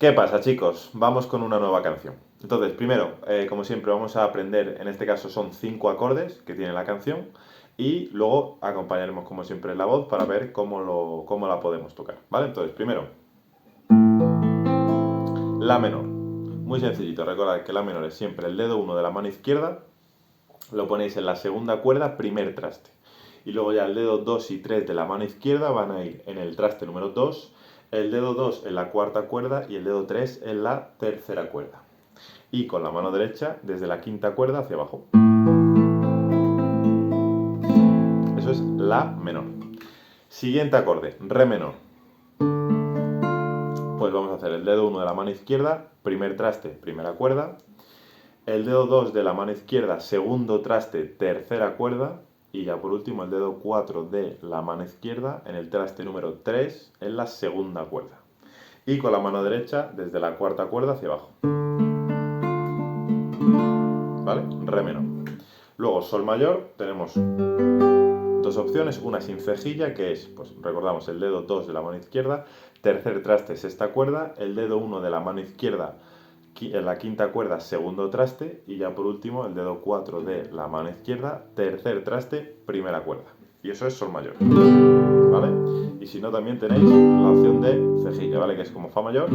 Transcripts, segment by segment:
¿Qué pasa, chicos? Vamos con una nueva canción. Entonces, primero, como siempre, vamos a aprender, en este caso son 5 acordes que tiene la canción, y luego acompañaremos, como siempre, la voz para ver cómo la podemos tocar, ¿vale? Entonces, primero, la menor. Muy sencillito, recordad que la menor es siempre el dedo 1 de la mano izquierda, lo ponéis en la segunda cuerda, primer traste. Y luego ya el dedo 2 y 3 de la mano izquierda van a ir en el traste número 2, el dedo 2 en la cuarta cuerda y el dedo 3 en la tercera cuerda. Y con la mano derecha desde la quinta cuerda hacia abajo. Eso es la menor. Siguiente acorde, re menor. Pues vamos a hacer el dedo 1 de la mano izquierda, primer traste, primera cuerda. El dedo 2 de la mano izquierda, segundo traste, tercera cuerda. Y ya por último el dedo 4 de la mano izquierda en el traste número 3 en la segunda cuerda. Y con la mano derecha desde la cuarta cuerda hacia abajo. ¿Vale? Re menor. Luego sol mayor, tenemos dos opciones, una sin cejilla, que es, pues recordamos, el dedo 2 de la mano izquierda, tercer traste, sexta cuerda, el dedo 1 de la mano izquierda en la quinta cuerda, segundo traste, y ya por último el dedo 4 de la mano izquierda, tercer traste, primera cuerda. Y eso es sol mayor, ¿vale? Y si no, también tenéis la opción de cejilla, ¿vale? Que es como fa mayor,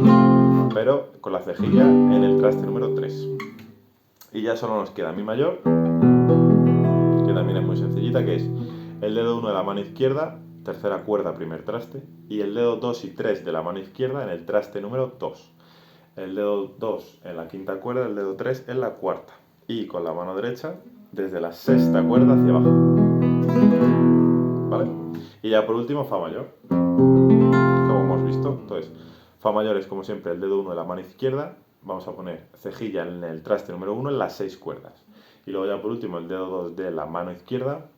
pero con la cejilla en el traste número 3. Y ya solo nos queda mi mayor, que también es muy sencillita, que es el dedo 1 de la mano izquierda, tercera cuerda, primer traste, y el dedo 2 y 3 de la mano izquierda en el traste número 2. El dedo 2 en la quinta cuerda, el dedo 3 en la cuarta. Y con la mano derecha desde la sexta cuerda hacia abajo. ¿Vale? Y ya por último, fa mayor. Como hemos visto. Entonces, fa mayor es como siempre el dedo 1 de la mano izquierda. Vamos a poner cejilla en el traste número 1 en las 6 cuerdas. Y luego ya por último el dedo 2 de la mano izquierda,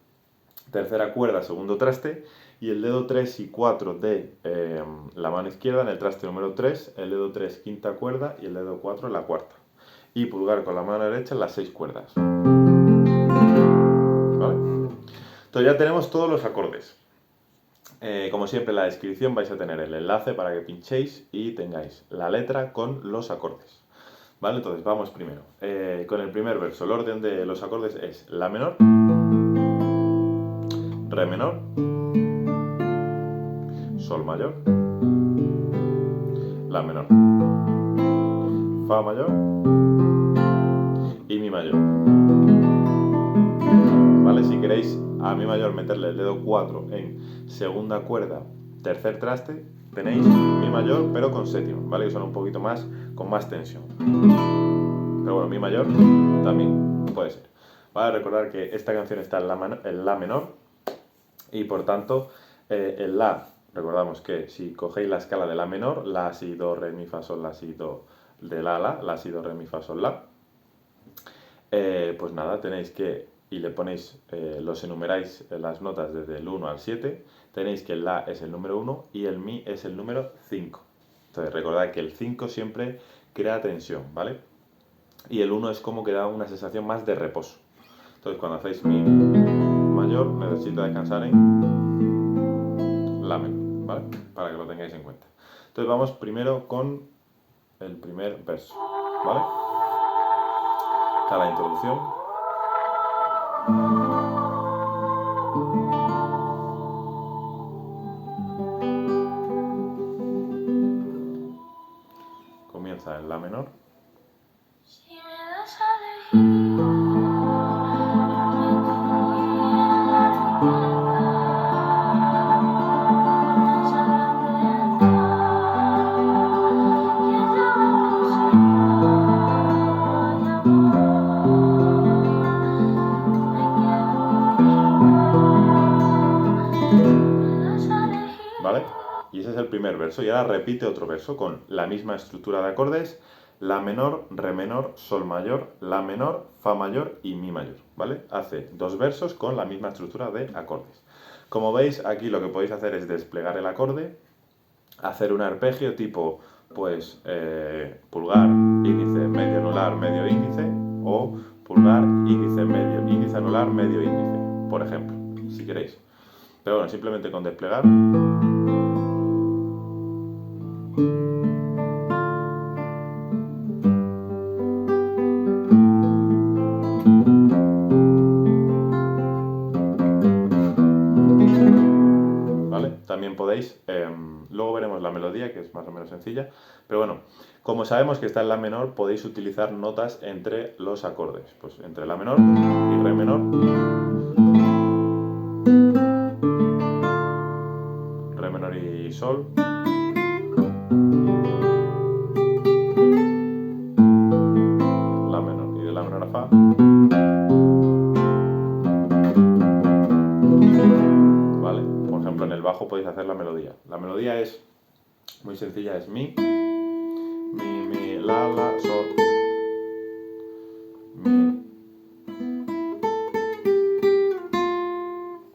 tercera cuerda, segundo traste, y el dedo 3 y 4 de la mano izquierda en el traste número 3, el dedo 3 quinta cuerda y el dedo 4 en la cuarta. Y pulgar con la mano derecha en las 6 cuerdas. ¿Vale? Entonces ya tenemos todos los acordes. Como siempre en la descripción vais a tener el enlace para que pinchéis y tengáis la letra con los acordes. ¿Vale? Entonces vamos primero. Con el primer verso, el orden de los acordes es la menor, re menor, sol mayor, la menor, fa mayor y mi mayor. ¿Vale? Si queréis a mi mayor meterle el dedo 4 en segunda cuerda, tercer traste, tenéis mi mayor pero con séptima, ¿vale? Que son un poquito más, con más tensión. Pero bueno, mi mayor también puede ser. Vale, recordar que esta canción está en la menor y por tanto el la, recordamos que si cogéis la escala de la menor, la, si, do, re, mi, fa, sol, la, si, do, de la, si, do, re, mi, fa, sol, la, pues nada, tenéis que, y le ponéis, los enumeráis las notas desde el 1 al 7, tenéis que el la es el número 1 y el mi es el número 5. Entonces recordad que el 5 siempre crea tensión, ¿vale? Y el 1 es como que da una sensación más de reposo. Entonces cuando hacéis mi mayor necesito descansar en la menor, ¿vale? Para que lo tengáis en cuenta. Entonces vamos primero con el primer verso, ¿vale? Está la introducción. Comienza en la menor. Si me das a elegir ¿Vale? Y ese es el primer verso. Y ahora repite otro verso con la misma estructura de acordes: la menor, re menor, sol mayor, la menor, fa mayor y mi mayor. ¿Vale? Hace dos versos con la misma estructura de acordes. Como veis, aquí lo que podéis hacer es desplegar el acorde, hacer un arpegio tipo, pues, pulgar, índice, medio anular, medio índice, o pulgar, índice, medio, índice anular, medio índice, por ejemplo, si queréis. Pero bueno, simplemente con desplegar podéis, luego veremos la melodía, que es más o menos sencilla, pero bueno, como sabemos que está en la menor, podéis utilizar notas entre los acordes, pues entre la menor y re menor, re menor y sol, la menor, y de la menor a fa, ¿vale? Por ejemplo, en el bajo podéis hacer la melodía. La melodía es muy sencilla, es mi, la, sol, mi.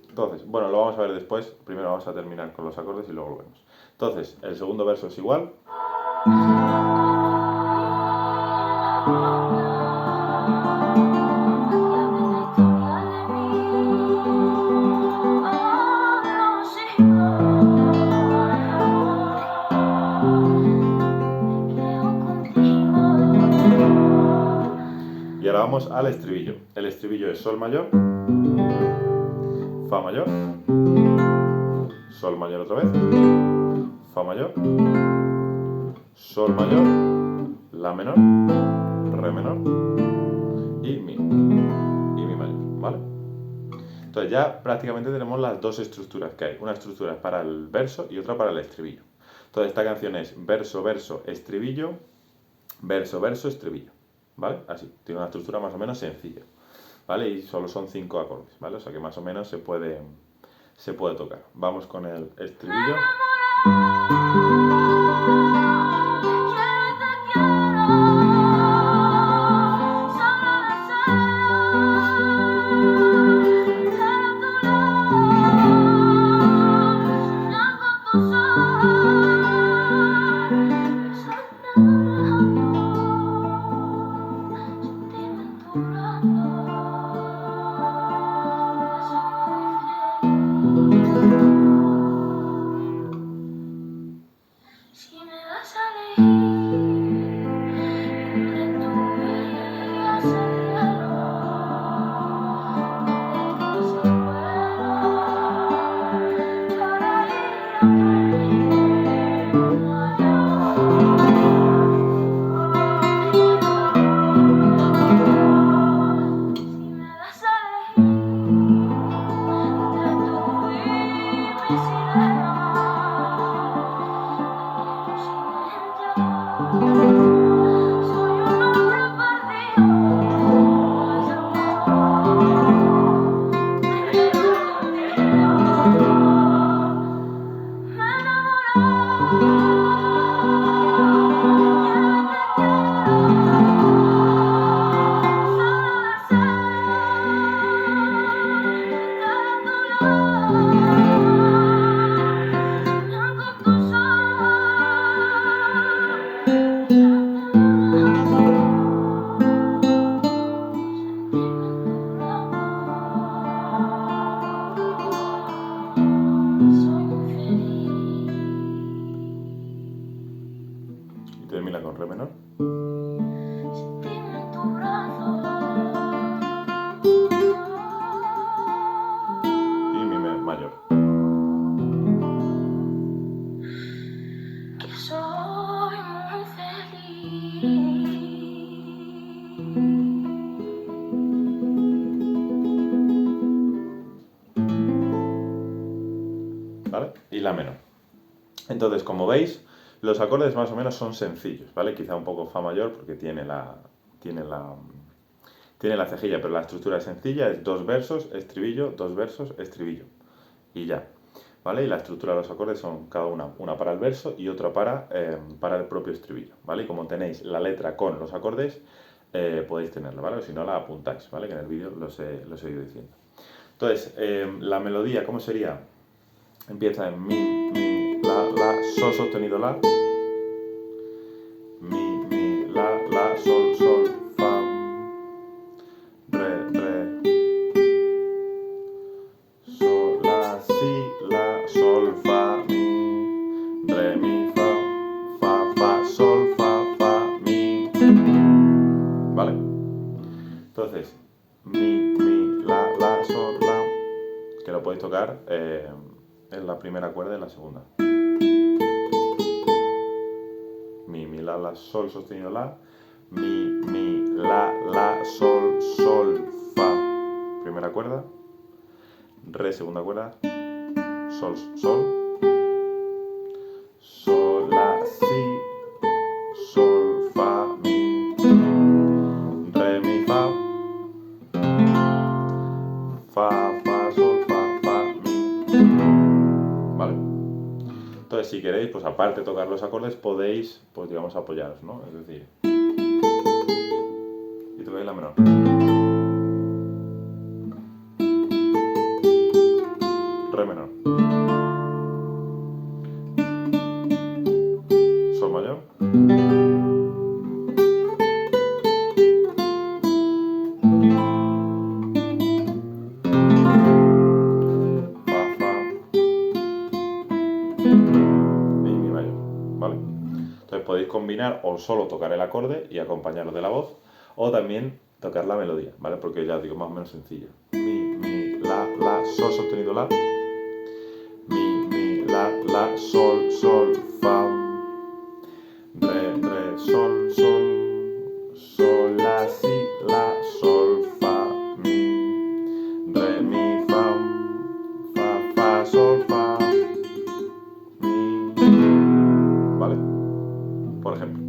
Entonces, bueno, lo vamos a ver después. Primero vamos a terminar con los acordes y luego lo vemos. Entonces, el segundo verso es igual. Y ahora vamos al estribillo. El estribillo es sol mayor, fa mayor, sol mayor otra vez, fa mayor, sol mayor, la menor, re menor y mi mayor, ¿vale? Entonces ya prácticamente tenemos las dos estructuras que hay. Una estructura para el verso y otra para el estribillo. Entonces esta canción es verso, verso, estribillo, verso, verso, estribillo, ¿vale? Así, tiene una estructura más o menos sencilla, ¿vale? Y solo son 5 acordes, ¿vale? O sea que más o menos se puede tocar. Vamos con el estribillo. Si me das a elegir entre tú y el cielo, donde tú se vuela para ir a si me das a elegir entre tú y mi sirena. Soy un hombre perdido, me quedo contigo, me enamoré, Y termina con re menor. sentirme en tu brazo. Y mi mayor. Que soy muy feliz. ¿Vale? Y la menor. Entonces, como veis, los acordes más o menos son sencillos, ¿vale? Quizá un poco fa mayor porque tiene la cejilla, pero la estructura es sencilla, es 2 versos, estribillo, 2 versos, estribillo. Y ya, ¿vale? Y la estructura de los acordes son cada una para el verso y otra para el propio estribillo, ¿vale? Y como tenéis la letra con los acordes, podéis tenerla, ¿vale? O si no, la apuntáis, ¿vale? Que en el vídeo los he ido diciendo. Entonces, la melodía, ¿cómo sería? Empieza en mi, la, sol sostenido la, mi, la, sol, fa, re, sol, la, si, la, sol, fa, mi, re, mi, fa, sol, fa, mi. ¿Vale? Entonces, mi, la, sol, la, que lo podéis tocar en la primera cuerda y en la segunda. Mi, la, sol sostenido, la. Mi, la, sol, fa. Primera cuerda. Re, segunda cuerda. Sol, sol, la, si, sol, fa, mi, re, mi, fa, sol, fa, mi. ¿Vale? Entonces, si queréis, pues aparte de tocar los acordes, podéis, pues digamos, apoyaros, ¿no? Es decir, y tocáis la menor. Re menor. Sol mayor. Fa, fa. Y mi mayor. ¿Vale? Entonces podéis combinar o solo tocar el acorde y acompañarlo de la voz, o también tocar la melodía, ¿vale? Porque ya os digo, más o menos sencillo. Mi, la, sol sostenido, la. Mi, la, sol, fa. Re, sol, sol, la, si, la, sol, fa, mi. Re, mi, fa, sol, fa, mi. ¿Vale? Por ejemplo.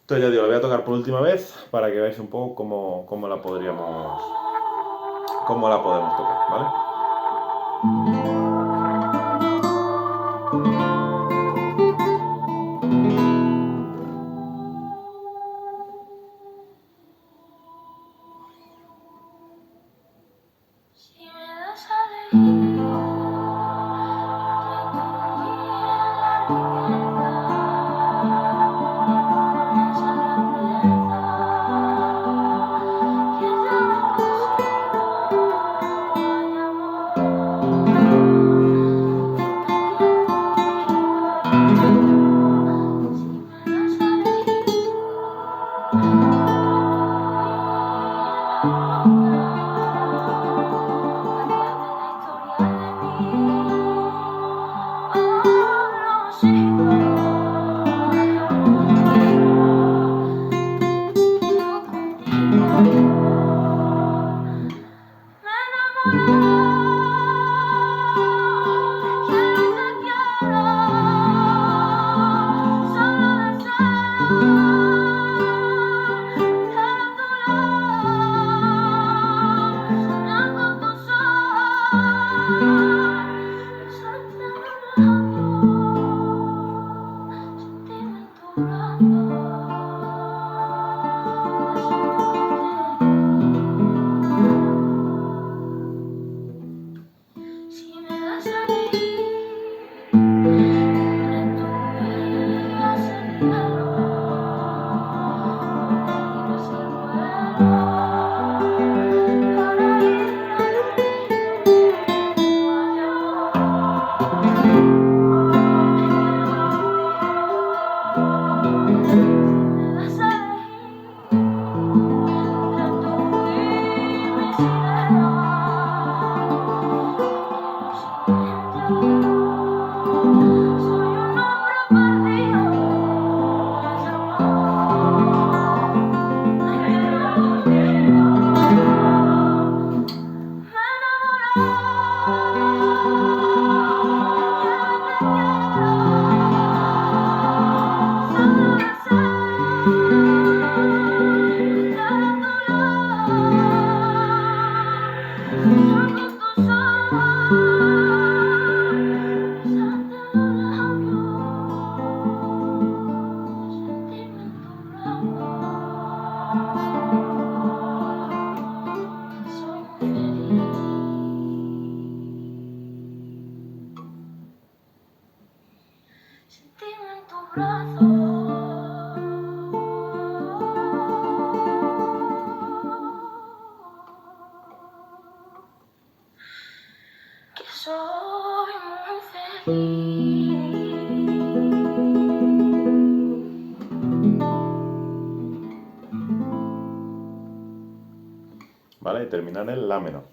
Entonces ya digo, lo voy a tocar por última vez para que veáis un poco cómo la podemos tocar, ¿vale? Si me das a elegir entre tu vida y la riqueza, esa grandeza que yo no consigo, ay amor, yo te quiero conmigo. Si me das a elegir si me das a elegir entre tu vida y el cielo, elegirás el vuelo para ir a sentirme en tu brazo. Que soy muy feliz. ¿Vale? Y terminar en la menor.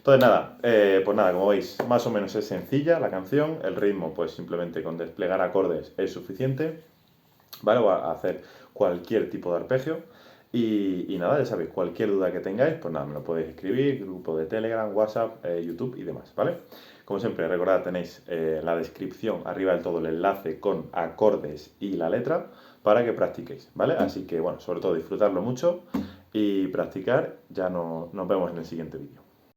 Entonces nada, pues nada, como veis, más o menos es sencilla la canción, el ritmo pues simplemente con desplegar acordes es suficiente, ¿vale? O a hacer cualquier tipo de arpegio. Y nada, ya sabéis, cualquier duda que tengáis, pues nada, me lo podéis escribir, grupo de Telegram, WhatsApp, YouTube y demás, ¿vale? Como siempre, recordad, tenéis la descripción, arriba del todo el enlace con acordes y la letra para que practiquéis, ¿vale? Así que bueno, sobre todo disfrutarlo mucho y practicar, ya nos vemos en el siguiente vídeo.